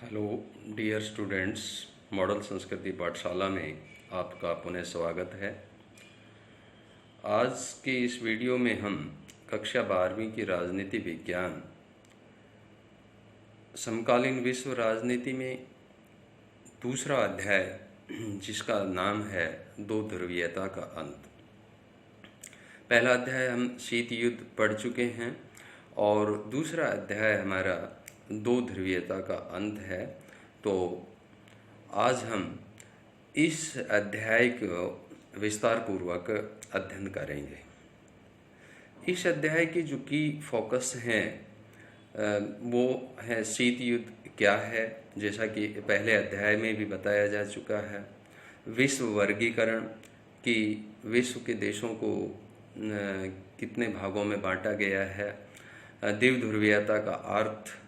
Hello dear students, model संस्कृति पाठशाला में आपका पुनः स्वागत है। आज के इस वीडियो में हम कक्षा 12वीं की राजनीति विज्ञान समकालीन विश्व राजनीति में दूसरा अध्याय, जिसका नाम है दो ध्रुवीयता का अंत। पहला अध्याय हम शीत युद्ध पढ़ चुके हैं और दूसरा अध्याय हमारा दो ध्रुवीयता का अंत है। तो आज हम इस अध्याय को विस्तार पूर्वक अध्ययन करेंगे। इस अध्याय की जो की फोकस हैं वो है शीत युद्ध क्या है, जैसा कि पहले अध्याय में भी बताया जा चुका है। विश्व वर्गीकरण कि विश्व के देशों को कितने भागों में बांटा गया है, द्विध्रुवीयता का अर्थ,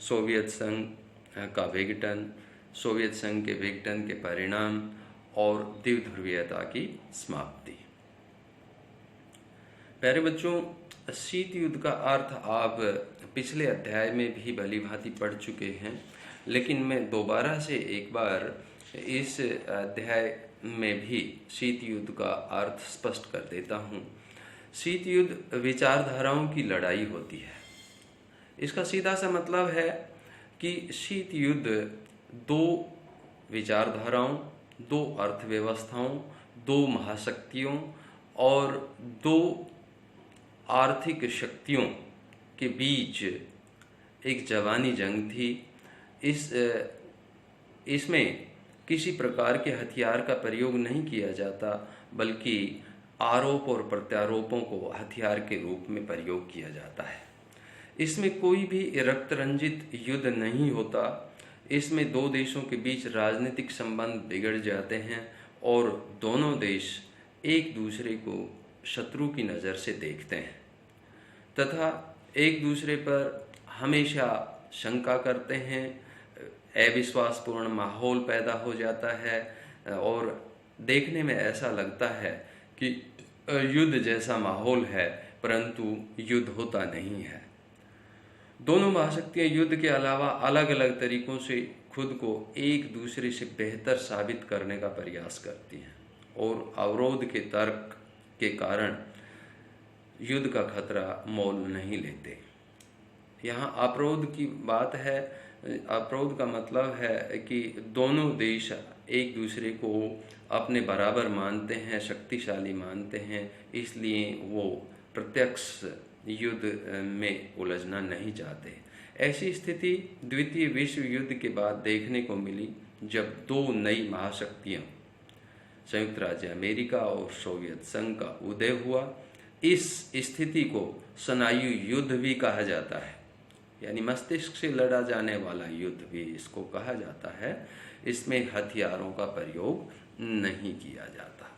सोवियत संघ का विघटन, सोवियत संघ के विघटन के परिणाम और द्विध्रुवीयता की समाप्ति। प्यारे बच्चों, शीत युद्ध का अर्थ आप पिछले अध्याय में भी भली भांति पढ़ चुके हैं, लेकिन मैं दोबारा से एक बार इस अध्याय में भी शीत युद्ध का अर्थ स्पष्ट कर देता हूँ। शीत युद्ध विचारधाराओं की लड़ाई होती है। इसका सीधा सा मतलब है कि शीत युद्ध दो विचारधाराओं, दो अर्थव्यवस्थाओं, दो महाशक्तियों और दो आर्थिक शक्तियों के बीच एक जवानी जंग थी। इसमें किसी प्रकार के हथियार का प्रयोग नहीं किया जाता, बल्कि आरोप और प्रत्यारोपों को हथियार के रूप में प्रयोग किया जाता है। इसमें कोई भी रक्त रंजित युद्ध नहीं होता। इसमें दो देशों के बीच राजनीतिक संबंध बिगड़ जाते हैं और दोनों देश एक दूसरे को शत्रु की नज़र से देखते हैं तथा एक दूसरे पर हमेशा शंका करते हैं। अविश्वासपूर्ण माहौल पैदा हो जाता है और देखने में ऐसा लगता है कि युद्ध जैसा माहौल है, परंतु युद्ध होता नहीं है। दोनों महाशक्तियां युद्ध के अलावा अलग अलग तरीकों से खुद को एक दूसरे से बेहतर साबित करने का प्रयास करती हैं और अवरोध के तर्क के कारण युद्ध का खतरा मोल नहीं लेते। यहाँ अवरोध की बात है। अवरोध का मतलब है कि दोनों देश एक दूसरे को अपने बराबर मानते हैं, शक्तिशाली मानते हैं, इसलिए वो प्रत्यक्ष युद्ध में उलझना नहीं चाहते। ऐसी स्थिति द्वितीय विश्व युद्ध के बाद देखने को मिली, जब दो नई महाशक्तियां संयुक्त राज्य अमेरिका और सोवियत संघ का उदय हुआ। इस स्थिति को स्नायु युद्ध भी कहा जाता है, यानी मस्तिष्क से लड़ा जाने वाला युद्ध भी इसको कहा जाता है। इसमें हथियारों का प्रयोग नहीं किया जाता।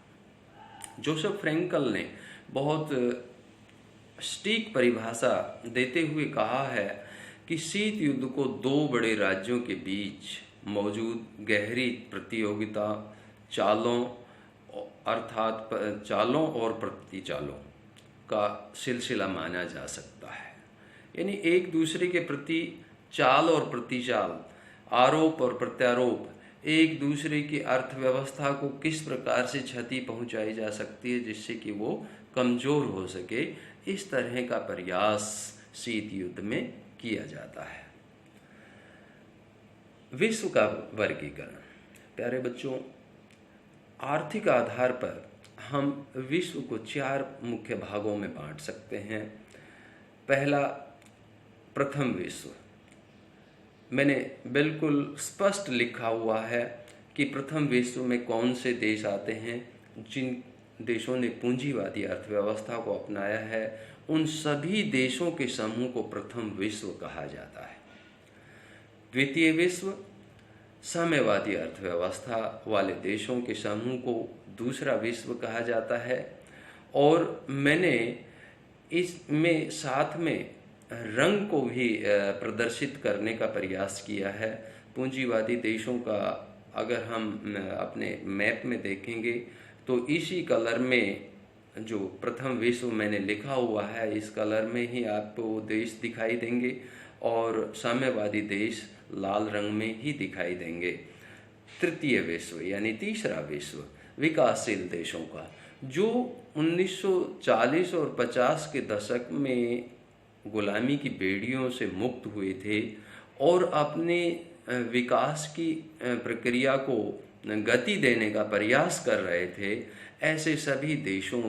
जोसेफ फ्रैंकल ने बहुत सटीक परिभाषा देते हुए कहा है कि शीत युद्ध को दो बड़े राज्यों के बीच मौजूद गहरी प्रतियोगिता, चालों अर्थात चालों और प्रतिचालों का सिलसिला माना जा सकता है। यानी एक दूसरे के प्रति चाल और प्रतिचाल, आरोप और प्रत्यारोप, एक दूसरे की अर्थव्यवस्था को किस प्रकार से क्षति पहुंचाई जा सकती है जिससे कि वो कमजोर हो सके, इस तरह का प्रयास शीत युद्ध में किया जाता है। विश्व का वर्गीकरण। प्यारे बच्चों, आर्थिक आधार पर हम विश्व को चार मुख्य भागों में बांट सकते हैं। पहला, प्रथम विश्व। मैंने बिल्कुल स्पष्ट लिखा हुआ है कि प्रथम विश्व में कौन से देश आते हैं। जिन देशों ने पूंजीवादी अर्थव्यवस्था को अपनाया है, उन सभी देशों के समूह को प्रथम विश्व कहा जाता है। द्वितीय विश्व, साम्यवादी अर्थव्यवस्था वाले देशों के समूह को दूसरा विश्व कहा जाता है। और मैंने इसमें साथ में रंग को भी प्रदर्शित करने का प्रयास किया है। पूंजीवादी देशों का अगर हम अपने मैप में देखेंगे तो इसी कलर में जो प्रथम विश्व मैंने लिखा हुआ है, इस कलर में ही आपको वो देश दिखाई देंगे और साम्यवादी देश लाल रंग में ही दिखाई देंगे। तृतीय विश्व यानी तीसरा विश्व विकासशील देशों का, जो 1940 और 50 के दशक में गुलामी की बेड़ियों से मुक्त हुए थे और अपने विकास की प्रक्रिया को गति देने का प्रयास कर रहे थे, ऐसे सभी देशों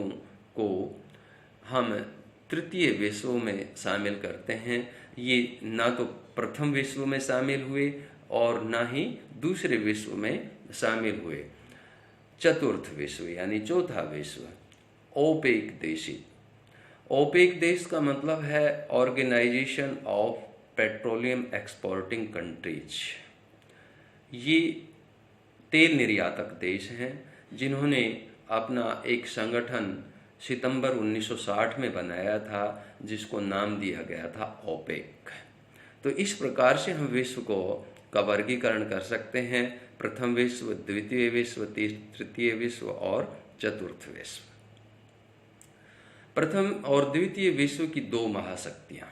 को हम तृतीय विश्व में शामिल करते हैं। ये ना तो प्रथम विश्व में शामिल हुए और ना ही दूसरे विश्व में शामिल हुए। चतुर्थ विश्व यानी चौथा विश्व ओपेक देशी। ओपेक देश का मतलब है Organization of Petroleum Exporting Countries. ये तेल निर्यातक देश हैं जिन्होंने अपना एक संगठन सितंबर 1960 में बनाया था, जिसको नाम दिया गया था ओपेक। तो इस प्रकार से हम विश्व का वर्गीकरण कर सकते हैं: प्रथम विश्व, द्वितीय विश्व, तृतीय विश्व और चतुर्थ विश्व। प्रथम और द्वितीय विश्व की दो महाशक्तियां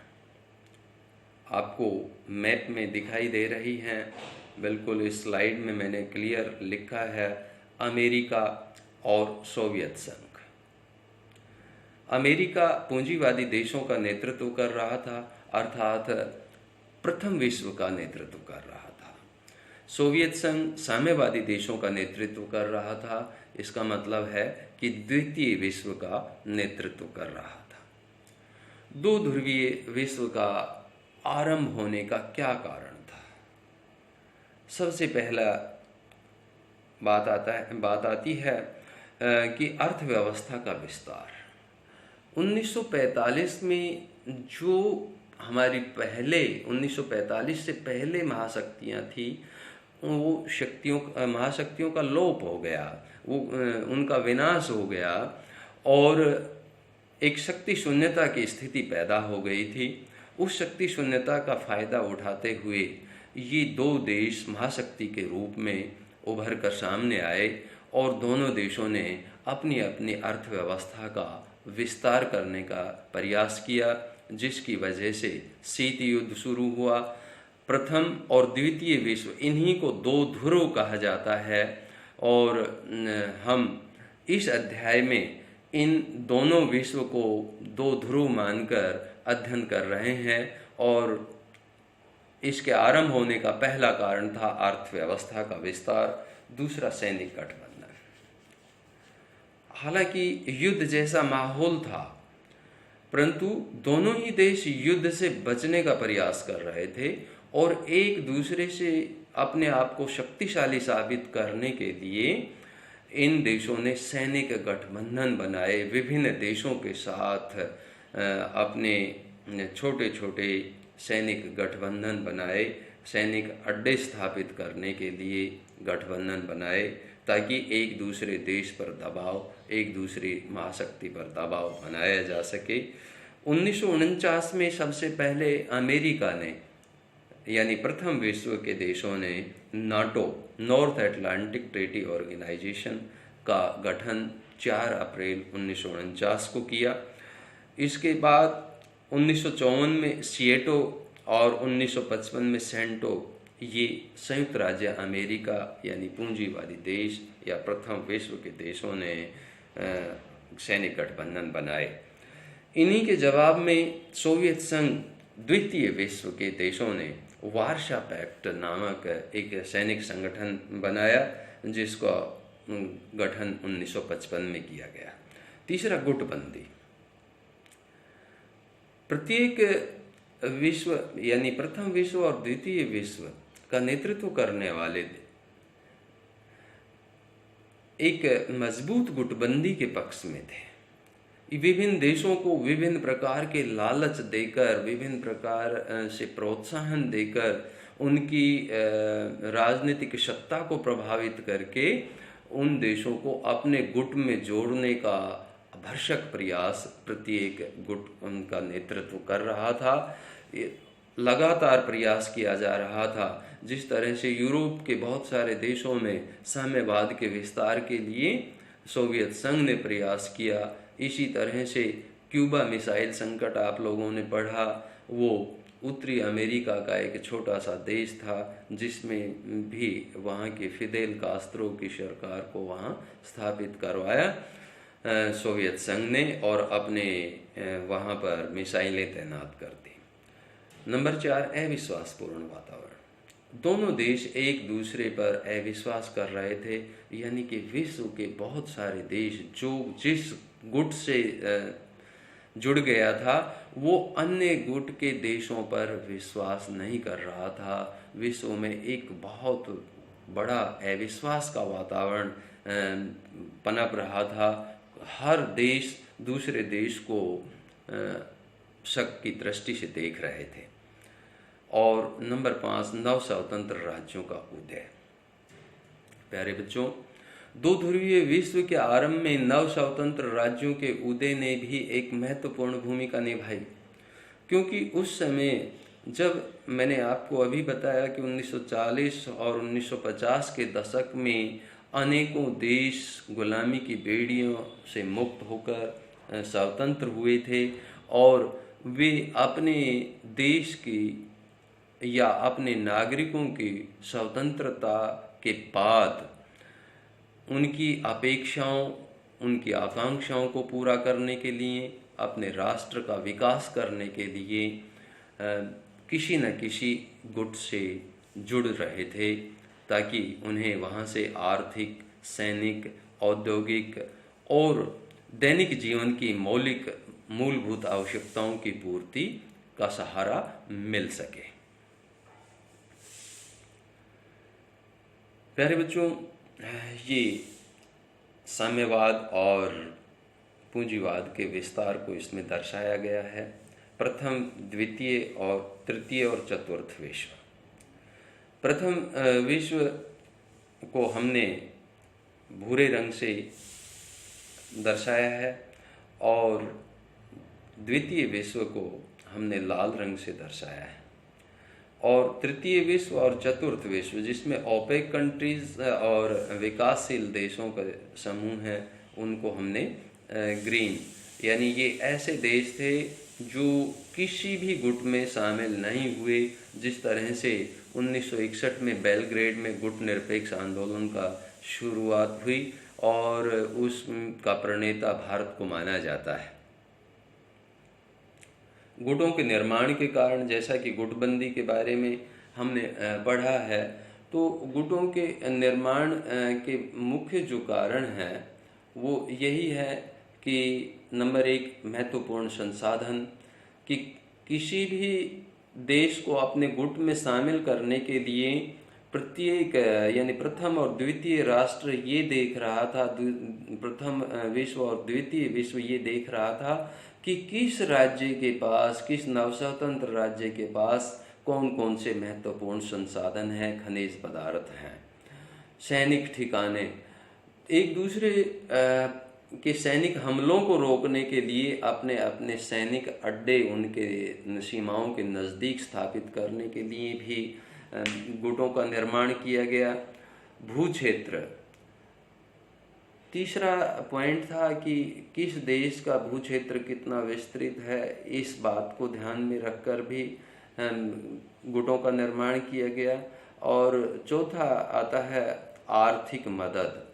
आपको मैप में दिखाई दे रही हैं। बिल्कुल इस स्लाइड में मैंने क्लियर लिखा है, अमेरिका और सोवियत संघ। अमेरिका पूंजीवादी देशों का नेतृत्व कर रहा था, अर्थात प्रथम विश्व का नेतृत्व कर रहा था। सोवियत संघ साम्यवादी देशों का नेतृत्व कर रहा था। इसका मतलब है कि द्वितीय विश्व का नेतृत्व कर रहा था। दो ध्रुवीय विश्व का आरंभ होने का क्या कारण था? सबसे पहला बात आती है कि अर्थव्यवस्था का विस्तार। 1945 में जो हमारी 1945 से पहले महाशक्तियाँ थी, वो महाशक्तियों का लोप हो गया, वो उनका विनाश हो गया और एक शक्ति शून्यता की स्थिति पैदा हो गई थी। उस शक्ति शून्यता का फायदा उठाते हुए ये दो देश महाशक्ति के रूप में उभर कर सामने आए और दोनों देशों ने अपनी अपनी अर्थव्यवस्था का विस्तार करने का प्रयास किया, जिसकी वजह से शीत युद्ध शुरू हुआ। प्रथम और द्वितीय विश्व, इन्हीं को दो ध्रुव कहा जाता है और हम इस अध्याय में इन दोनों विश्व को दो ध्रुव मानकर अध्ययन कर रहे हैं और इसके आरंभ होने का पहला कारण था अर्थव्यवस्था का विस्तार, दूसरा सैनिक गठबंधन। हालांकि युद्ध जैसा माहौल था, परंतु दोनों ही देश युद्ध से बचने का प्रयास कर रहे थे और एक दूसरे से अपने आप को शक्तिशाली साबित करने के लिए इन देशों ने सैनिक गठबंधन बनाए। विभिन्न देशों के साथ अपने छोटे छोटे सैनिक गठबंधन बनाए, सैनिक अड्डे स्थापित करने के लिए गठबंधन बनाए, ताकि एक दूसरे देश पर दबाव, एक दूसरी महाशक्ति पर दबाव बनाया जा सके। 1949 में सबसे पहले अमेरिका ने, यानी प्रथम विश्व के देशों ने NATO, North Atlantic Treaty Organization का गठन 4 अप्रैल 1949 को किया। इसके बाद 1954 में सिएटो और 1955 में सेंटो, ये संयुक्त राज्य अमेरिका यानी पूंजीवादी देश या प्रथम विश्व के देशों ने सैनिक गठबंधन बनाए। इन्हीं के जवाब में सोवियत संघ, द्वितीय विश्व के देशों ने वार्शा पैक्ट नामक एक सैनिक संगठन बनाया, जिसका गठन 1955 में किया गया। तीसरा, गुटबंदी। प्रत्येक विश्व यानी प्रथम विश्व और द्वितीय विश्व का नेतृत्व करने वाले एक मजबूत गुटबंदी के पक्ष में थे। विभिन्न देशों को विभिन्न प्रकार के लालच देकर, विभिन्न प्रकार से प्रोत्साहन देकर, उनकी राजनीतिक सत्ता को प्रभावित करके उन देशों को अपने गुट में जोड़ने का भरसक प्रयास प्रत्येक गुट उनका नेतृत्व कर रहा था। लगातार प्रयास किया जा रहा था। जिस तरह से यूरोप के बहुत सारे देशों में साम्यवाद के विस्तार के लिए सोवियत संघ ने प्रयास किया, इसी तरह से क्यूबा मिसाइल संकट आप लोगों ने पढ़ा, वो उत्तरी अमेरिका का एक छोटा सा देश था, जिसमें भी वहाँ के फिदेल कास्त्रो की सरकार को वहाँ स्थापित करवाया सोवियत संघ ने, और अपने वहाँ पर मिसाइलें तैनात कर दी। नंबर 4, अविश्वासपूर्ण वातावरण। दोनों देश एक दूसरे पर अविश्वास कर रहे थे, यानी कि विश्व के बहुत सारे देश जो जिस गुट से जुड़ गया था वो अन्य गुट के देशों पर विश्वास नहीं कर रहा था। विश्व में एक बहुत बड़ा अविश्वास का वातावरण पनप रहा था। हर देश दूसरे देश को शक की दृष्टि से देख रहे थे। और नंबर 5, नव स्वतंत्र राज्यों का उदय। प्यारे बच्चों, दो ध्रुवीय विश्व के आरंभ में नव स्वतंत्र राज्यों के उदय ने भी एक महत्वपूर्ण भूमिका निभाई, क्योंकि उस समय जब मैंने आपको अभी बताया कि 1940 और 1950 के दशक में अनेकों देश गुलामी की बेड़ियों से मुक्त होकर स्वतंत्र हुए थे, और वे अपने देश की या अपने नागरिकों की स्वतंत्रता के बाद उनकी अपेक्षाओं, उनकी आकांक्षाओं को पूरा करने के लिए, अपने राष्ट्र का विकास करने के लिए किसी न किसी गुट से जुड़ रहे थे, ताकि उन्हें वहाँ से आर्थिक, सैनिक, औद्योगिक और दैनिक जीवन की मूलभूत आवश्यकताओं की पूर्ति का सहारा मिल सके। प्यारे बच्चों, ये साम्यवाद और पूंजीवाद के विस्तार को इसमें दर्शाया गया है। प्रथम, द्वितीय और तृतीय और चतुर्थ विश्व। प्रथम विश्व को हमने भूरे रंग से दर्शाया है और द्वितीय विश्व को हमने लाल रंग से दर्शाया है, और तृतीय विश्व और चतुर्थ विश्व जिसमें ओपेक कंट्रीज और विकासशील देशों का समूह है, उनको हमने ग्रीन, यानी ये ऐसे देश थे जो किसी भी गुट में शामिल नहीं हुए। जिस तरह से 1961 में बेलग्रेड में गुट निरपेक्ष आंदोलन का शुरुआत हुई और उसका प्रणेता भारत को माना जाता है। गुटों के निर्माण के कारण, जैसा कि गुटबंदी के बारे में हमने पढ़ा है, तो गुटों के निर्माण के मुख्य जो कारण है वो यही है कि नंबर 1, महत्वपूर्ण संसाधन, कि किसी भी देश को अपने गुट में शामिल करने के लिए प्रत्येक यानी प्रथम और द्वितीय राष्ट्र ये देख रहा था, प्रथम विश्व और द्वितीय विश्व ये देख रहा था कि किस राज्य के पास, किस नवस्वतंत्र राज्य के पास कौन कौन से महत्वपूर्ण संसाधन हैं, खनिज पदार्थ हैं, सैनिक ठिकाने। एक दूसरे के सैनिक हमलों को रोकने के लिए अपने अपने सैनिक अड्डे उनके सीमाओं के नज़दीक स्थापित करने के लिए भी गुटों का निर्माण किया गया। भू क्षेत्र, तीसरा पॉइंट था कि किस देश का भू क्षेत्र कितना विस्तृत है, इस बात को ध्यान में रखकर भी गुटों का निर्माण किया गया। और चौथा आता है आर्थिक मदद,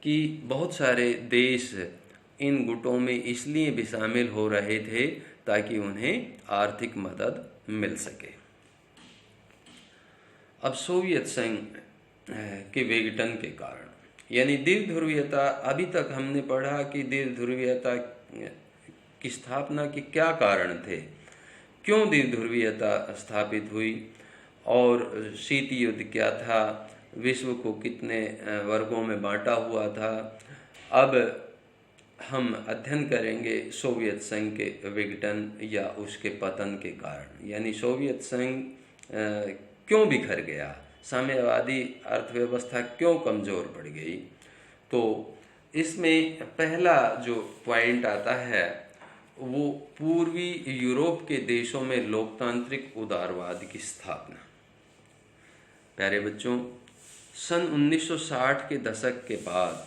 कि बहुत सारे देश इन गुटों में इसलिए भी शामिल हो रहे थे ताकि उन्हें आर्थिक मदद मिल सके। अब सोवियत संघ के विघटन के कारण, यानी द्विध्रुवीयता, अभी तक हमने पढ़ा कि द्विध्रुवीयता की स्थापना के क्या कारण थे, क्यों द्विध्रुवीयता स्थापित हुई, और शीत युद्ध क्या था, विश्व को कितने वर्गों में बांटा हुआ था। अब हम अध्ययन करेंगे सोवियत संघ के विघटन या उसके पतन के कारण, यानी सोवियत संघ क्यों बिखर गया, साम्यवादी अर्थव्यवस्था क्यों कमज़ोर पड़ गई। तो इसमें पहला जो पॉइंट आता है वो पूर्वी यूरोप के देशों में लोकतांत्रिक उदारवाद की स्थापना। प्यारे बच्चों, सन 1960 के दशक के बाद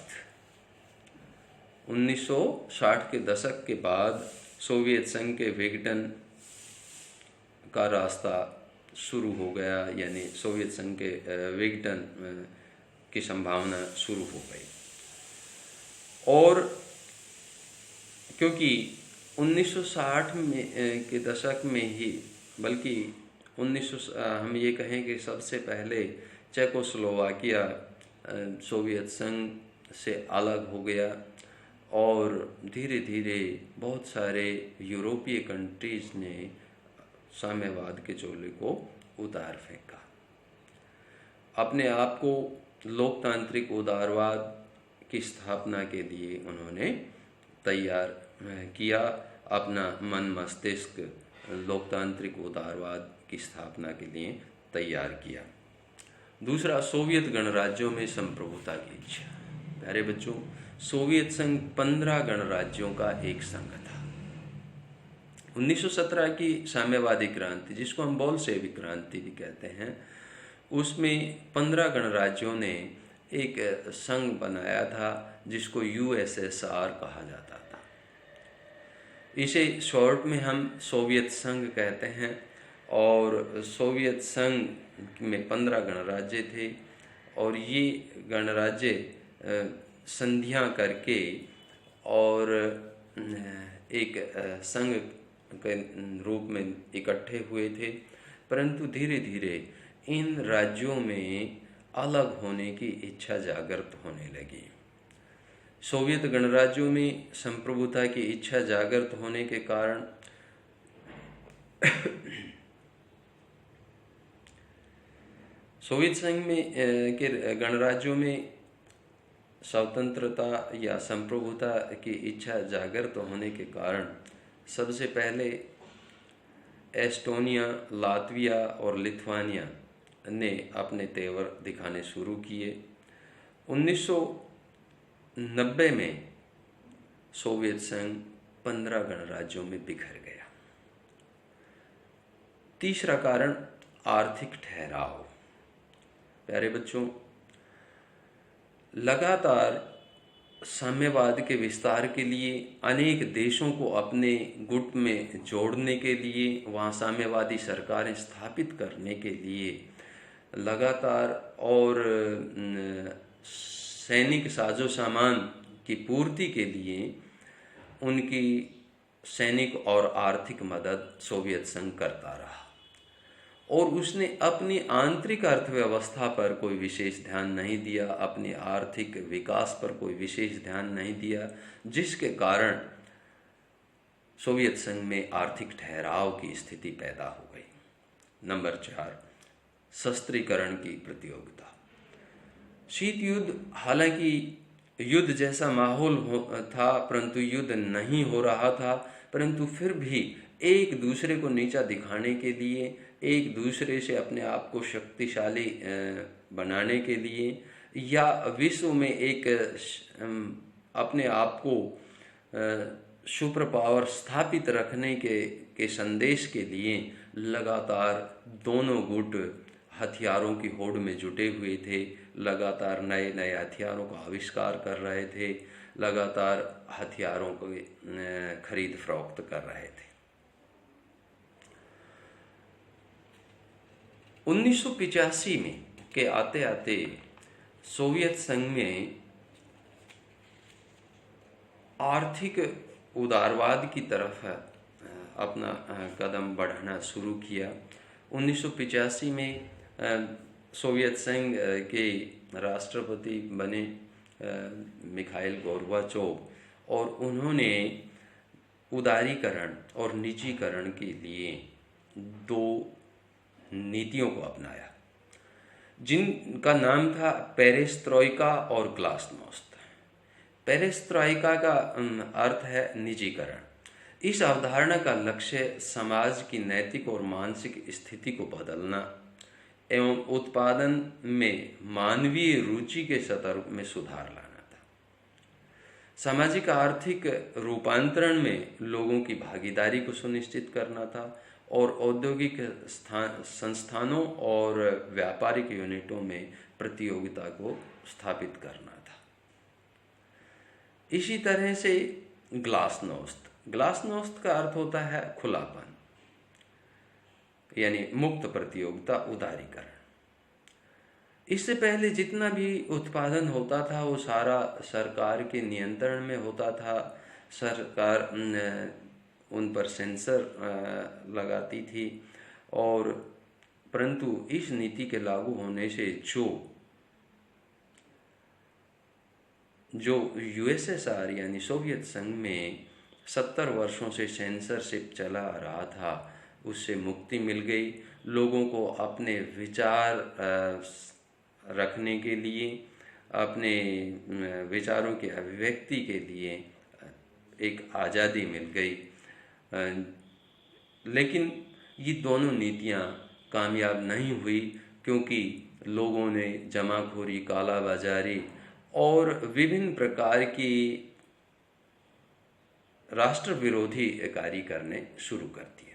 1960 के दशक के बाद सोवियत संघ के विघटन का रास्ता शुरू हो गया, यानी सोवियत संघ के विघटन की संभावना शुरू हो गई। और क्योंकि 1960 में के दशक में ही, बल्कि हम ये कहें कि सबसे पहले चेकोस्लोवाकिया सोवियत संघ से अलग हो गया और धीरे धीरे बहुत सारे यूरोपीय कंट्रीज ने साम्यवाद के चोले को उतार फेंका। अपने आप को लोकतांत्रिक उदारवाद की स्थापना के लिए उन्होंने तैयार किया, अपना मन मस्तिष्क लोकतांत्रिक उदारवाद की स्थापना के लिए तैयार किया। दूसरा, सोवियत गणराज्यों में संप्रभुता की इच्छा। प्यारे बच्चों, सोवियत संघ 15 गणराज्यों का एक संघ था। 1917 की साम्यवादी क्रांति, जिसको हम बोल्शेविक क्रांति भी कहते हैं, उसमें 15 गणराज्यों ने एक संघ बनाया था जिसको USSR कहा जाता था। इसे शॉर्ट में हम सोवियत संघ कहते हैं। और सोवियत संघ में 15 गणराज्य थे और ये गणराज्य संधियां करके और एक संघ के रूप में इकट्ठे हुए थे। परंतु धीरे धीरे इन राज्यों में अलग होने की इच्छा जागृत होने लगी। सोवियत गणराज्यों में संप्रभुता की इच्छा जागृत होने के कारण सोवियत संघ में के गणराज्यों में स्वतंत्रता या संप्रभुता की इच्छा जागृत होने के कारण सबसे पहले एस्टोनिया, लातविया और लिथुआनिया ने अपने तेवर दिखाने शुरू किए। 1990 में सोवियत संघ 15 गणराज्यों में बिखर गया। तीसरा कारण, आर्थिक ठहराव। प्यारे बच्चों, लगातार साम्यवाद के विस्तार के लिए, अनेक देशों को अपने गुट में जोड़ने के लिए, वहाँ साम्यवादी सरकारें स्थापित करने के लिए लगातार और सैनिक साजो सामान की पूर्ति के लिए उनकी सैनिक और आर्थिक मदद सोवियत संघ करता रहा और उसने अपनी आंतरिक अर्थव्यवस्था पर कोई विशेष ध्यान नहीं दिया, अपने आर्थिक विकास पर कोई विशेष ध्यान नहीं दिया, जिसके कारण सोवियत संघ में आर्थिक ठहराव की स्थिति पैदा हो गई। नंबर 4, शस्त्रीकरण की प्रतियोगिता। शीत युद्ध, हालांकि युद्ध जैसा माहौल था परंतु युद्ध नहीं हो रहा था, परंतु फिर भी एक दूसरे को नीचा दिखाने के लिए, एक दूसरे से अपने आप को शक्तिशाली बनाने के लिए या विश्व में एक अपने आप को सुपर पावर स्थापित रखने के संदेश के लिए लगातार दोनों गुट हथियारों की होड़ में जुटे हुए थे, लगातार नए नए हथियारों का आविष्कार कर रहे थे, लगातार हथियारों को खरीद फरोख्त कर रहे थे। 1985 में के आते आते सोवियत संघ में आर्थिक उदारवाद की तरफ अपना कदम बढ़ाना शुरू किया। 1985 में सोवियत संघ के राष्ट्रपति बने मिखाइल गोर्बाचोव और उन्होंने उदारीकरण और निजीकरण के लिए 2 नीतियों को अपनाया, जिनका नाम था पेरेस्ट्रोइका और ग्लासनोस्त। पेरेस्ट्रोइका का अर्थ है निजीकरण। इस अवधारणा का लक्ष्य समाज की नैतिक और मानसिक स्थिति को बदलना एवं उत्पादन में मानवीय रुचि के स्तर में सुधार लाना था। सामाजिक आर्थिक रूपांतरण में लोगों की भागीदारी को सुनिश्चित करना था और औद्योगिक संस्थानों और व्यापारिक यूनिटों में प्रतियोगिता को स्थापित करना था। इसी तरह से ग्लासनोस्त का अर्थ होता है खुलापन। यानी मुक्त प्रतियोगिता, उदारीकरण। इससे पहले जितना भी उत्पादन होता था वो सारा सरकार के नियंत्रण में होता था। सरकार उन पर सेंसर लगाती थी, और परंतु इस नीति के लागू होने से जो यूएसएसआर यानी सोवियत संघ में 70 वर्षों से सेंसरशिप चला आ रहा था, उससे मुक्ति मिल गई। लोगों को अपने विचार रखने के लिए, अपने विचारों की अभिव्यक्ति के लिए एक आज़ादी मिल गई। लेकिन ये दोनों नीतियाँ कामयाब नहीं हुई, क्योंकि लोगों ने जमाखोरी, कालाबाजारी और विभिन्न प्रकार की राष्ट्र विरोधी कार्य करने शुरू कर दिए।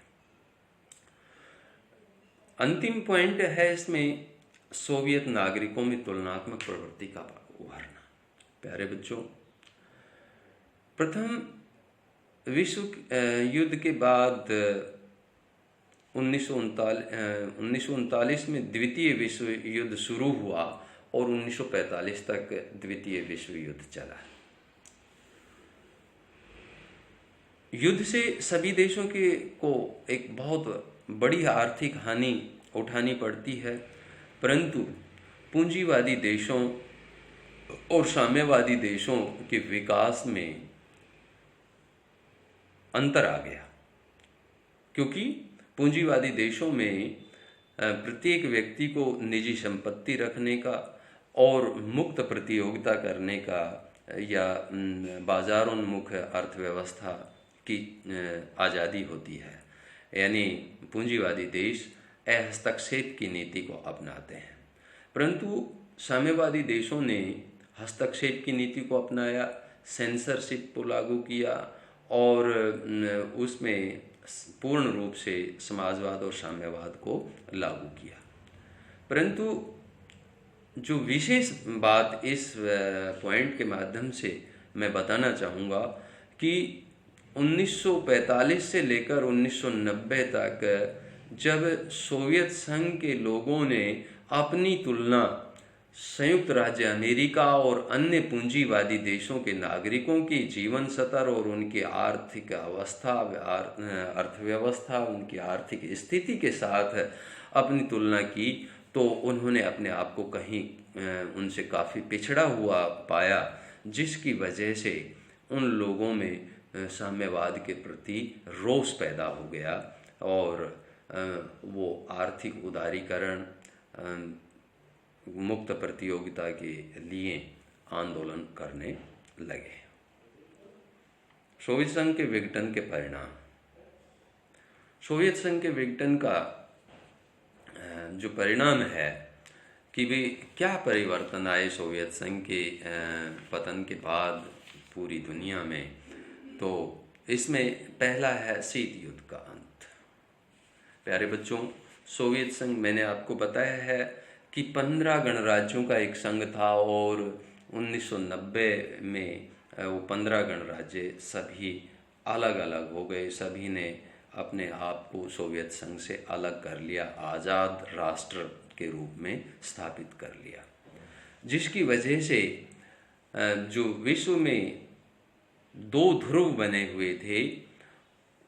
अंतिम पॉइंट है इसमें सोवियत नागरिकों में तुलनात्मक प्रवृत्ति का उभरना। प्यारे बच्चों, प्रथम विश्व युद्ध के बाद 1939 में द्वितीय विश्व युद्ध शुरू हुआ और 1945 तक द्वितीय विश्व युद्ध चला। युद्ध से सभी देशों को एक बहुत बड़ी आर्थिक हानि उठानी पड़ती है, परंतु पूंजीवादी देशों और साम्यवादी देशों के विकास में अंतर आ गया, क्योंकि पूंजीवादी देशों में प्रत्येक व्यक्ति को निजी संपत्ति रखने का और मुक्त प्रतियोगिता करने का या बाजारोन्मुख अर्थव्यवस्था की आज़ादी होती है। यानी पूंजीवादी देश हस्तक्षेप की नीति को अपनाते हैं, परंतु साम्यवादी देशों ने हस्तक्षेप की नीति को अपनाया, सेंसरशिप को लागू किया और उसमें पूर्ण रूप से समाजवाद और साम्यवाद को लागू किया। परंतु जो विशेष बात इस पॉइंट के माध्यम से मैं बताना चाहूँगा कि 1945 से लेकर 1990 तक जब सोवियत संघ के लोगों ने अपनी तुलना संयुक्त राज्य अमेरिका और अन्य पूंजीवादी देशों के नागरिकों की जीवन स्तर और उनकी आर्थिक अवस्था, अर्थव्यवस्था, उनकी आर्थिक स्थिति के साथ अपनी तुलना की, तो उन्होंने अपने आप को कहीं उनसे काफ़ी पिछड़ा हुआ पाया, जिसकी वजह से उन लोगों में साम्यवाद के प्रति रोष पैदा हो गया और वो आर्थिक उदारीकरण, मुक्त प्रतियोगिता के लिए आंदोलन करने लगे। सोवियत संघ के विघटन के परिणाम। सोवियत संघ के विघटन का जो परिणाम है कि वे क्या परिवर्तन आए सोवियत संघ के पतन के बाद पूरी दुनिया में, तो इसमें पहला है शीत युद्ध का अंत। प्यारे बच्चों, सोवियत संघ मैंने आपको बताया है कि 15 गणराज्यों का एक संघ था और 1990 में वो 15 गणराज्य सभी अलग अलग हो गए। सभी ने अपने आप को सोवियत संघ से अलग कर लिया, आज़ाद राष्ट्र के रूप में स्थापित कर लिया, जिसकी वजह से जो विश्व में 2 ध्रुव बने हुए थे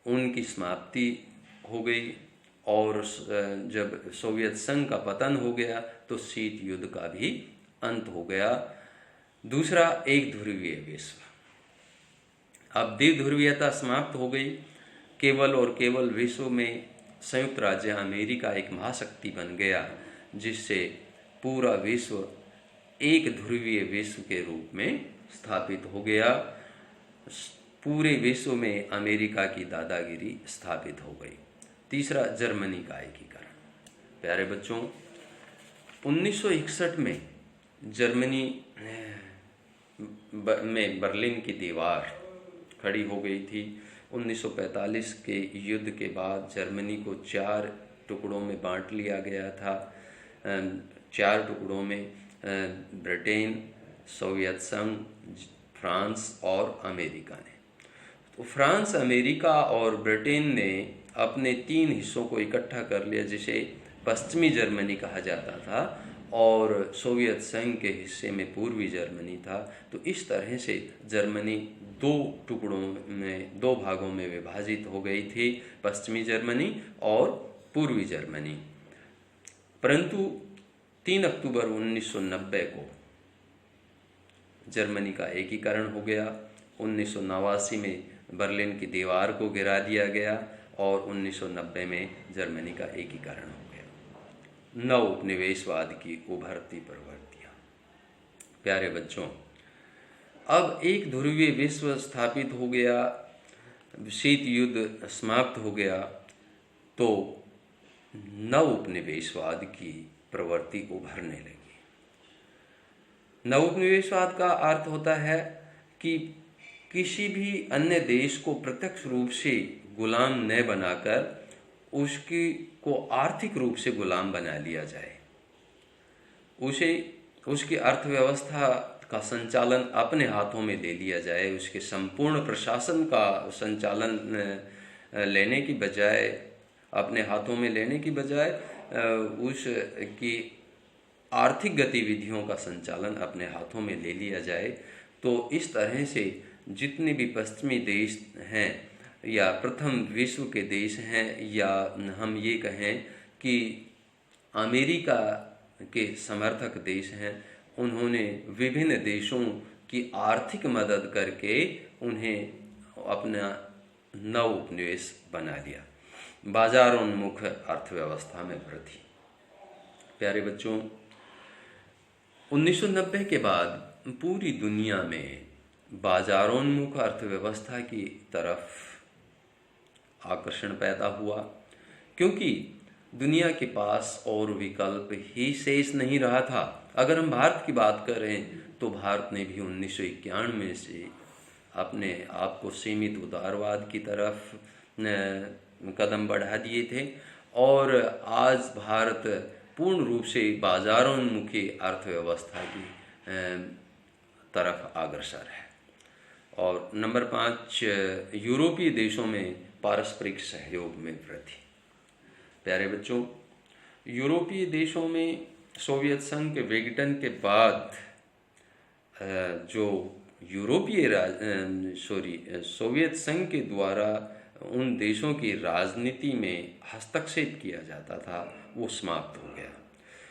उनकी समाप्ति हो गई। और जब सोवियत संघ का पतन हो गया तो शीत युद्ध का भी अंत हो गया। दूसरा, एक ध्रुवीय विश्व। अब द्विध्रुवीयता समाप्त हो गई। केवल और केवल विश्व में संयुक्त राज्य अमेरिका एक महाशक्ति बन गया, जिससे पूरा विश्व एक ध्रुवीय विश्व के रूप में स्थापित हो गया। पूरे विश्व में अमेरिका की दादागिरी स्थापित हो गई। तीसरा, जर्मनी का एकीकरण। प्यारे बच्चों, 1961 में जर्मनी में बर्लिन की दीवार खड़ी हो गई थी। 1945 के युद्ध के बाद जर्मनी को 4 टुकड़ों में बांट लिया गया था। 4 टुकड़ों में ब्रिटेन, सोवियत संघ, फ्रांस और अमेरिका ने। तो फ्रांस, अमेरिका और ब्रिटेन ने अपने 3 हिस्सों को इकट्ठा कर लिया, जिसे पश्चिमी जर्मनी कहा जाता था, और सोवियत संघ के हिस्से में पूर्वी जर्मनी था। तो इस तरह से जर्मनी 2 टुकड़ों में, 2 भागों में विभाजित हो गई थी, पश्चिमी जर्मनी और पूर्वी जर्मनी। परंतु 3 अक्टूबर 1990 को जर्मनी का एकीकरण हो गया। 1989 में बर्लिन की दीवार को गिरा दिया गया और 1990 में जर्मनी का एकीकरण हो गया। नव उपनिवेशवाद की उभरती प्रवृत्तियां। प्यारे बच्चों, अब एक ध्रुवीय विश्व स्थापित हो गया, शीत युद्ध समाप्त हो गया, तो नव उपनिवेशवाद की प्रवृत्ति उभरने लगी। नवोपनिवेशवाद का अर्थ होता है कि किसी भी अन्य देश को प्रत्यक्ष रूप से गुलाम न बनाकर उसकी को आर्थिक रूप से गुलाम बना लिया जाए, उसे उसकी अर्थव्यवस्था का संचालन अपने हाथों में ले लिया जाए, उसके संपूर्ण प्रशासन का संचालन लेने की बजाय, अपने हाथों में लेने की बजाय उसकी आर्थिक गतिविधियों का संचालन अपने हाथों में ले लिया जाए। तो इस तरह से जितने भी पश्चिमी देश हैं या प्रथम विश्व के देश हैं, या हम ये कहें कि अमेरिका के समर्थक देश हैं, उन्होंने विभिन्न देशों की आर्थिक मदद करके उन्हें अपना नव उपनिवेश बना लिया। बाजारोन्मुख अर्थव्यवस्था में वृद्धि। प्यारे बच्चों, 1990 के बाद पूरी दुनिया में बाजारोन्मुख अर्थव्यवस्था की तरफ आकर्षण पैदा हुआ, क्योंकि दुनिया के पास और विकल्प ही शेष नहीं रहा था। अगर हम भारत की बात करें तो भारत ने भी 1991 से अपने आप को सीमित उदारवाद की तरफ कदम बढ़ा दिए थे, और आज भारत पूर्ण रूप से बाजारोन्मुखी अर्थव्यवस्था की तरफ अग्रसर है। और नंबर 5, यूरोपीय देशों में पारस्परिक सहयोग में वृद्धि। प्यारे बच्चों, यूरोपीय देशों में सोवियत संघ के विघटन के बाद जो सोवियत संघ के द्वारा उन देशों की राजनीति में हस्तक्षेप किया जाता था, वो समाप्त हो गया।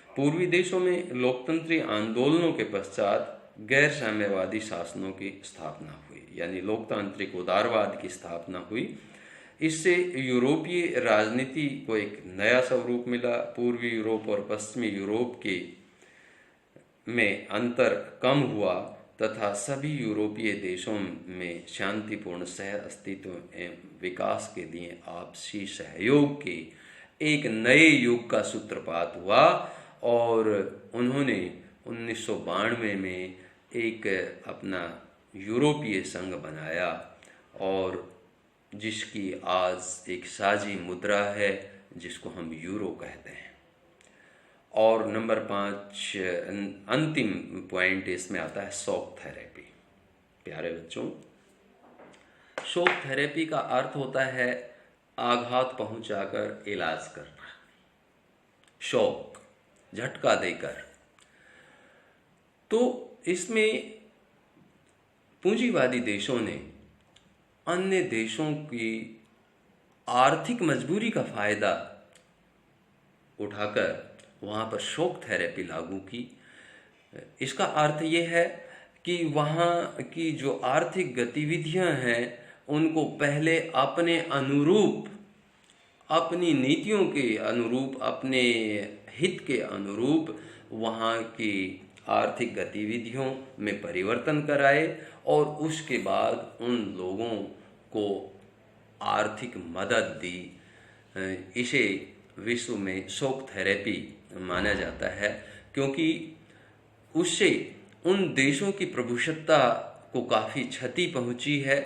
पूर्वी देशों में लोकतंत्री आंदोलनों के पश्चात गैर साम्यवादी शासनों की स्थापना हुई, यानी लोकतांत्रिक उदारवाद की स्थापना हुई। इससे यूरोपीय राजनीति को एक नया स्वरूप मिला। पूर्वी यूरोप और पश्चिमी यूरोप के में अंतर कम हुआ तथा सभी यूरोपीय देशों में शांतिपूर्ण सह अस्तित्व एवं विकास के लिए आपसी सहयोग के एक नए युग का सूत्रपात हुआ, और उन्होंने 1992 में एक अपना यूरोपीय संघ बनाया, और जिसकी आज एक साझी मुद्रा है जिसको हम यूरो कहते हैं। और नंबर 5 अंतिम पॉइंट इसमें आता है शॉक थेरेपी। प्यारे बच्चों, शॉक थेरेपी का अर्थ होता है आघात पहुंचाकर इलाज करना, शॉक, झटका देकर। तो इसमें पूंजीवादी देशों ने अन्य देशों की आर्थिक मजबूरी का फायदा उठाकर वहाँ पर शॉक थेरेपी लागू की। इसका अर्थ ये है कि वहाँ की जो आर्थिक गतिविधियाँ हैं उनको पहले अपने अनुरूप, अपनी नीतियों के अनुरूप, अपने हित के अनुरूप वहाँ की आर्थिक गतिविधियों में परिवर्तन कराए, और उसके बाद उन लोगों को आर्थिक मदद दी। इसे विश्व में शॉक थेरेपी माना जाता है, क्योंकि उससे उन देशों की प्रभुसत्ता को काफ़ी क्षति पहुंची है।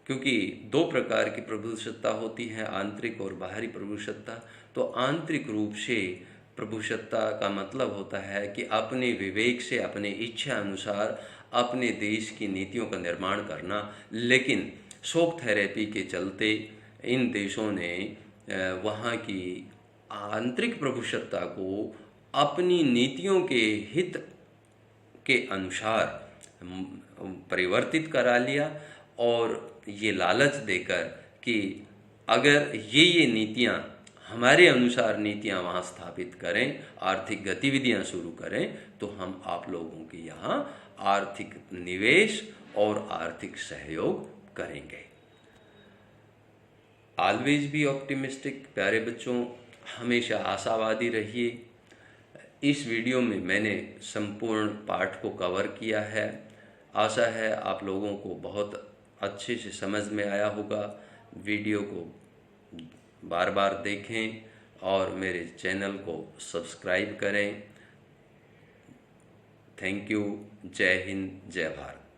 क्योंकि 2 प्रकार की प्रभुसत्ता होती है, आंतरिक और बाहरी प्रभुसत्ता। तो आंतरिक रूप से प्रभुसत्ता का मतलब होता है कि अपने विवेक से, अपने इच्छा अनुसार अपने देश की नीतियों का निर्माण करना। लेकिन शॉक थेरेपी के चलते इन देशों ने वहाँ की आंतरिक प्रभुसत्ता को अपनी नीतियों के हित के अनुसार परिवर्तित करा लिया, और ये लालच देकर कि अगर ये नीतियाँ हमारे अनुसार नीतियाँ वहाँ स्थापित करें, आर्थिक गतिविधियाँ शुरू करें, तो हम आप लोगों के यहाँ आर्थिक निवेश और आर्थिक सहयोग करेंगे। Always be optimistic. प्यारे बच्चों, हमेशा आशावादी रहिए। इस वीडियो में मैंने संपूर्ण पाठ को कवर किया है। आशा है आप लोगों को बहुत अच्छे से समझ में आया होगा। वीडियो को बार बार देखें और मेरे चैनल को सब्सक्राइब करें। Thank you. जय हिंद, जय भारत।